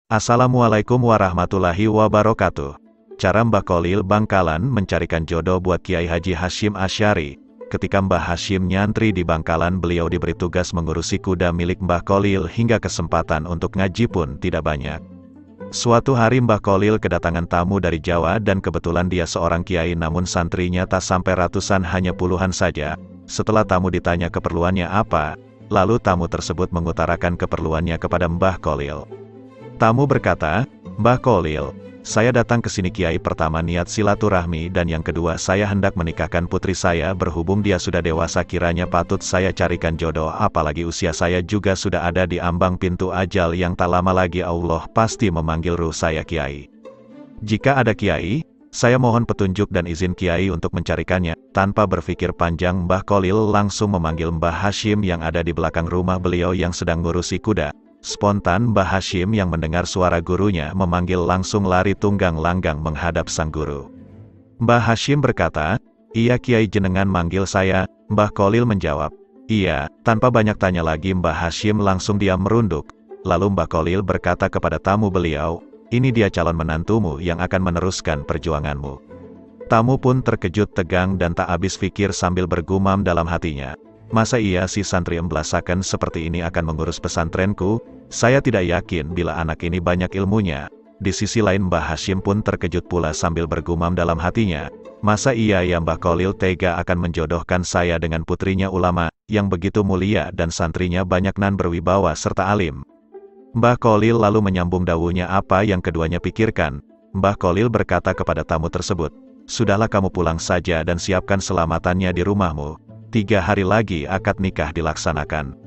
Assalamualaikum warahmatullahi wabarakatuh. Cara Mbah Kholil Bangkalan mencarikan jodoh buat Kiai Haji Hasyim Asy'ari. Ketika Mbah Hasyim nyantri di Bangkalan, beliau diberi tugas mengurusi kuda milik Mbah Kholil hingga kesempatan untuk ngaji pun tidak banyak. Suatu hari Mbah Kholil kedatangan tamu dari Jawa dan kebetulan dia seorang kiai, namun santrinya tak sampai ratusan, hanya puluhan saja. Setelah tamu ditanya keperluannya apa, lalu tamu tersebut mengutarakan keperluannya kepada Mbah Kholil. Tamu berkata, "Mbah Kholil, saya datang ke sini Kiai, pertama niat silaturahmi dan yang kedua saya hendak menikahkan putri saya, berhubung dia sudah dewasa kiranya patut saya carikan jodoh, apalagi usia saya juga sudah ada di ambang pintu ajal yang tak lama lagi Allah pasti memanggil ruh saya Kiai. Jika ada Kiai, saya mohon petunjuk dan izin Kiai untuk mencarikannya." Tanpa berpikir panjang, Mbah Kholil langsung memanggil Mbah Hasyim yang ada di belakang rumah beliau yang sedang ngurusi kuda. Spontan Mbah Hasyim yang mendengar suara gurunya memanggil langsung lari tunggang langgang menghadap sang guru. Mbah Hasyim berkata, "Iya Kiai, jenengan manggil saya?" Mbah Kholil menjawab, "Iya." Tanpa banyak tanya lagi Mbah Hasyim langsung diam merunduk. Lalu Mbah Kholil berkata kepada tamu beliau, "Ini dia calon menantumu yang akan meneruskan perjuanganmu." Tamu pun terkejut, tegang dan tak habis pikir sambil bergumam dalam hatinya, "Masa iya si santri emblasakan seperti ini akan mengurus pesantrenku? Saya tidak yakin bila anak ini banyak ilmunya." Di sisi lain Mbah Hasyim pun terkejut pula sambil bergumam dalam hatinya, "Masa iya ya Mbah Kholil tega akan menjodohkan saya dengan putrinya ulama, yang begitu mulia dan santrinya banyak nan berwibawa serta alim?" Mbah Kholil lalu menyambung dawuhnya apa yang keduanya pikirkan. Mbah Kholil berkata kepada tamu tersebut, "Sudahlah kamu pulang saja dan siapkan selamatannya di rumahmu. 3 hari lagi akad nikah dilaksanakan.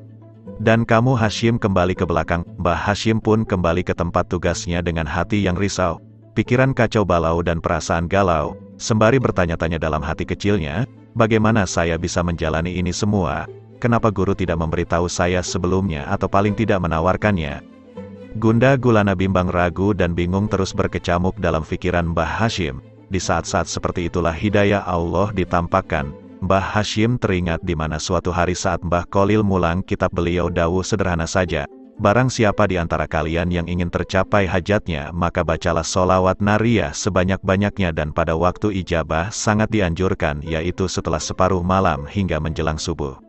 Dan kamu Hasyim kembali ke belakang." Mbah Hasyim pun kembali ke tempat tugasnya dengan hati yang risau, pikiran kacau balau dan perasaan galau, sembari bertanya-tanya dalam hati kecilnya, "Bagaimana saya bisa menjalani ini semua? Kenapa guru tidak memberitahu saya sebelumnya atau paling tidak menawarkannya?" Gundah gulana bimbang, ragu dan bingung terus berkecamuk dalam pikiran Mbah Hasyim. Di saat-saat seperti itulah hidayah Allah ditampakkan. Mbah Hasyim teringat di mana suatu hari saat Mbah Kholil mulang kitab beliau dawuh sederhana saja, "Barang siapa di antara kalian yang ingin tercapai hajatnya, maka bacalah sholawat nariyah sebanyak-banyaknya dan pada waktu ijabah sangat dianjurkan, yaitu setelah separuh malam hingga menjelang subuh."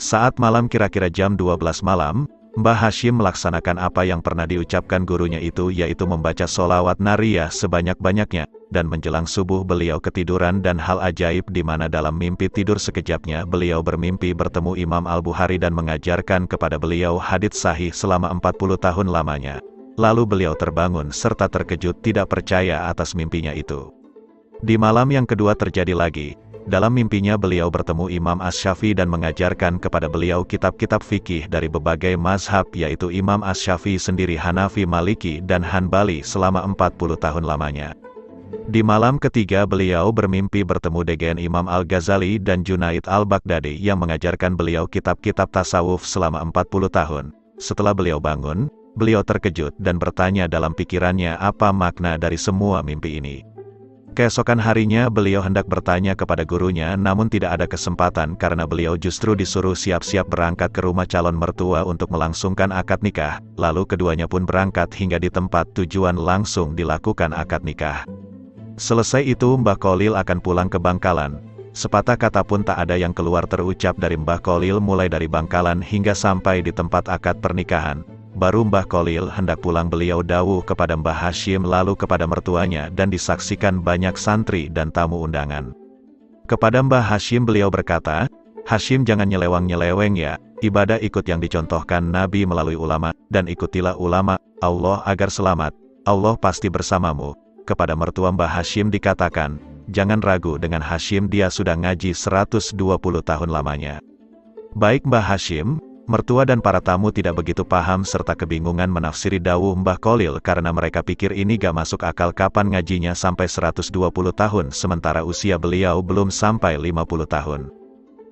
Saat malam kira-kira jam 12 malam, Mbah Hasyim melaksanakan apa yang pernah diucapkan gurunya itu, yaitu membaca sholawat nariyah sebanyak-banyaknya, dan menjelang subuh beliau ketiduran dan hal ajaib di mana dalam mimpi tidur sekejapnya beliau bermimpi bertemu Imam Al-Bukhari dan mengajarkan kepada beliau hadits sahih selama 40 tahun lamanya. Lalu beliau terbangun serta terkejut tidak percaya atas mimpinya itu. Di malam yang kedua terjadi lagi. Dalam mimpinya beliau bertemu Imam Asy-Syafi'i dan mengajarkan kepada beliau kitab-kitab fikih dari berbagai mazhab, yaitu Imam Asy-Syafi'i sendiri Hanafi, Maliki, dan Hanbali selama 40 tahun lamanya. Di malam ketiga beliau bermimpi bertemu dengan Imam Al-Ghazali dan Junaid Al-Baghdadi yang mengajarkan beliau kitab-kitab tasawuf selama 40 tahun. Setelah beliau bangun, beliau terkejut dan bertanya dalam pikirannya apa makna dari semua mimpi ini. Keesokan harinya beliau hendak bertanya kepada gurunya, namun tidak ada kesempatan karena beliau justru disuruh siap-siap berangkat ke rumah calon mertua untuk melangsungkan akad nikah. Lalu keduanya pun berangkat hingga di tempat tujuan langsung dilakukan akad nikah. Selesai itu Mbah Kholil akan pulang ke Bangkalan. Sepatah kata pun tak ada yang keluar terucap dari Mbah Kholil mulai dari Bangkalan hingga sampai di tempat akad pernikahan. Baru Mbah Kholil hendak pulang beliau dawuh kepada Mbah Hasyim lalu kepada mertuanya dan disaksikan banyak santri dan tamu undangan. Kepada Mbah Hasyim beliau berkata, "Hasyim jangan nyelewang-nyeleweng ya, ibadah ikut yang dicontohkan Nabi melalui ulama, dan ikutilah ulama Allah agar selamat, Allah pasti bersamamu." Kepada mertua Mbah Hasyim dikatakan, "Jangan ragu dengan Hasyim, dia sudah ngaji 120 tahun lamanya." Baik Mbah Hasyim, mertua dan para tamu tidak begitu paham serta kebingungan menafsiri dawuh Mbah Kholil karena mereka pikir ini gak masuk akal, kapan ngajinya sampai 120 tahun sementara usia beliau belum sampai 50 tahun.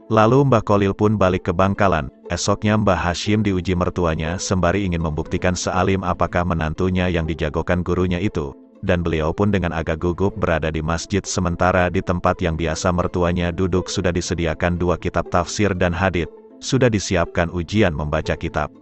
Lalu Mbah Kholil pun balik ke Bangkalan. Esoknya Mbah Hasyim diuji mertuanya sembari ingin membuktikan sealim apakah menantunya yang dijagokan gurunya itu. Dan beliau pun dengan agak gugup berada di masjid sementara di tempat yang biasa mertuanya duduk sudah disediakan 2 kitab tafsir dan hadits. Sudah disiapkan ujian membaca kitab.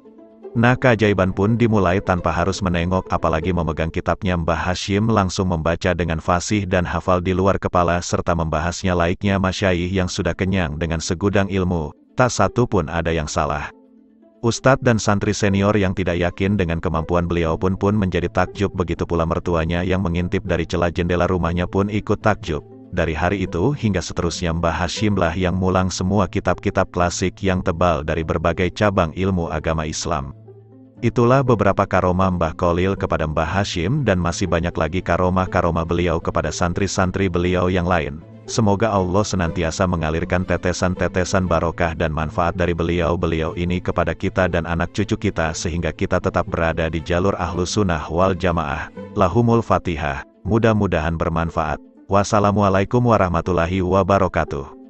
Nah, keajaiban pun dimulai tanpa harus menengok apalagi memegang kitabnya. Mbah Hashim langsung membaca dengan fasih dan hafal di luar kepala serta membahasnya layaknya masyayikh yang sudah kenyang dengan segudang ilmu, tak satu pun ada yang salah. Ustadz dan santri senior yang tidak yakin dengan kemampuan beliau pun menjadi takjub, begitu pula mertuanya yang mengintip dari celah jendela rumahnya pun ikut takjub. Dari hari itu hingga seterusnya Mbah Hashimlah yang mulang semua kitab-kitab klasik yang tebal dari berbagai cabang ilmu agama Islam. Itulah beberapa karomah Mbah Kholil kepada Mbah Hashim dan masih banyak lagi karomah-karomah beliau kepada santri-santri beliau yang lain. Semoga Allah senantiasa mengalirkan tetesan-tetesan barokah dan manfaat dari beliau-beliau ini kepada kita dan anak cucu kita sehingga kita tetap berada di jalur Ahlus Sunnah wal Jamaah. Lahumul Fatihah. Mudah-mudahan bermanfaat. Wassalamualaikum warahmatullahi wabarakatuh.